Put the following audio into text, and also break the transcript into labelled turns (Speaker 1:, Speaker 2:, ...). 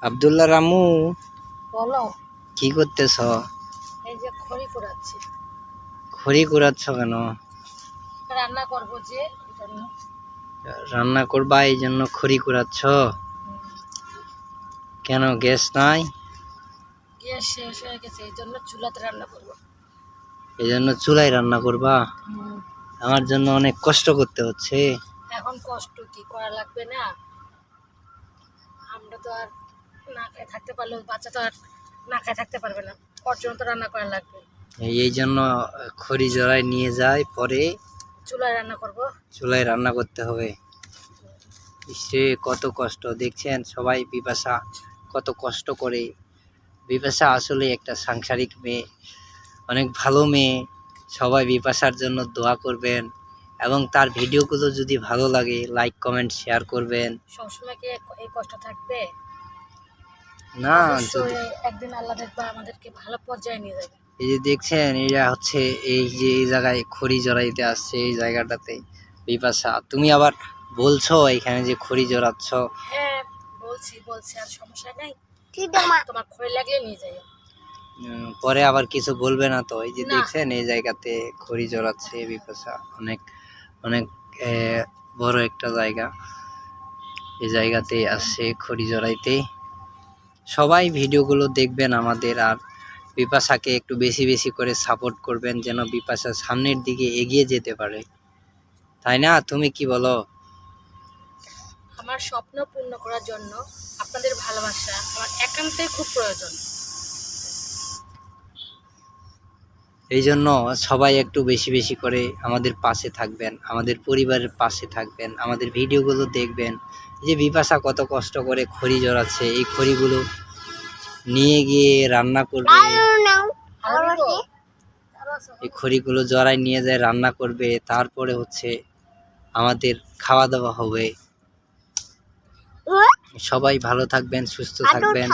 Speaker 1: আব্দুল্লাহ রামু,
Speaker 2: বলো।
Speaker 1: কি করতেছ?
Speaker 2: এই যে খড়ি কুড়াচ্ছি।
Speaker 1: খড়ি কুড়াচ্ছ কেন?
Speaker 2: রান্না করবো যে এই জন্য।
Speaker 1: রান্না করবা এই জন্য খড়ি কুড়াচ্ছ? কেন গ্যাস নাই?
Speaker 2: গ্যাস শেষ হয়ে গেছে, এই জন্য চুলাতে রান্না করবো।
Speaker 1: এই জন্য চুলায় রান্না করবা? আমার জন্য অনেক কষ্ট করতে হচ্ছে।
Speaker 2: এখন কষ্ট কি করা লাগবে না? আমরা তো আর না খেয়ে থাকতে পারলেও বাচ্চা তো আর না খেয়ে থাকতে পারবে না, ওর জন্য তো রান্না করা লাগবে।
Speaker 1: এই জন্য খড়ি জড়ায় নিয়ে যায়, পরে
Speaker 2: চুলায় রান্না করব।
Speaker 1: চুলায় রান্না করতে হবে। সে কত কষ্ট দেখছেন সবাই, বিপাশা কত কষ্ট করে। বিপাশা আসলে একটা সাংসারিক মেয়ে, অনেক ভালো মেয়ে। সবাই বিপাশার জন্য দোয়া করবেন এবং তার ভিডিওগুলো যদি ভালো লাগে লাইক কমেন্ট শেয়ার করবেন।
Speaker 2: সবসময় কি এই কষ্ট থাকবে
Speaker 1: না,
Speaker 2: অবশ্যই একদিন আল্লাহ দেখবা আমাদেরকে ভালো পর্যায়ে নিয়ে যাবে।
Speaker 1: এই যে দেখছেন এরা হচ্ছে এই যে এই জায়গায় খড়ি জড়াইতে আসছে, এই জায়গাটাতে। বিপাশা, তুমি আবার বলছো এখানে যে খড়ি জড়াচ্ছ।
Speaker 2: হ্যাঁ বলছি আর সমস্যা নেই, তোমার খড়ি লাগলে নিয়ে যাই।
Speaker 1: পরে আবার কিছু বলবে না তো? এই যে
Speaker 2: না।
Speaker 1: দেখছেন এই জায়গাতে খড়ি জড়াচ্ছে বিপাশা, অনেক অনেক বড় একটা জায়গা। এই জায়গাতে আসছে খড়ি জড়াইতে। সবাই ভিডিওগুলো দেখবেন আমাদের, আর বিপাশাকে একটু বেশি বেশি করে সাপোর্ট করবেন যেন বিপাশা সামনের দিকে এগিয়ে যেতে পারে, তাই না? তুমি কি বলো?
Speaker 2: আমার স্বপ্ন পূর্ণ করার জন্য আপনাদের ভালোবাসা আমার একান্তই খুব প্রয়োজন।
Speaker 1: এই জন্য সবাই একটু বেশি বেশি করে আমাদের পাশে থাকবেন, আমাদের পরিবারের পাশে থাকবেন, আমাদের ভিডিওগুলো দেখবেন। এই যে বিপাশা কত কষ্ট করে খড়ি জড়াচ্ছে, এই খড়িগুলো নিয়ে গিয়ে রান্না করবে। এই খড়িগুলো জড়াই নিয়ে যায় রান্না করবে, তারপরে হচ্ছে আমাদের খাওয়া দাওয়া হবে। সবাই ভালো থাকবেন, সুস্থ থাকবেন।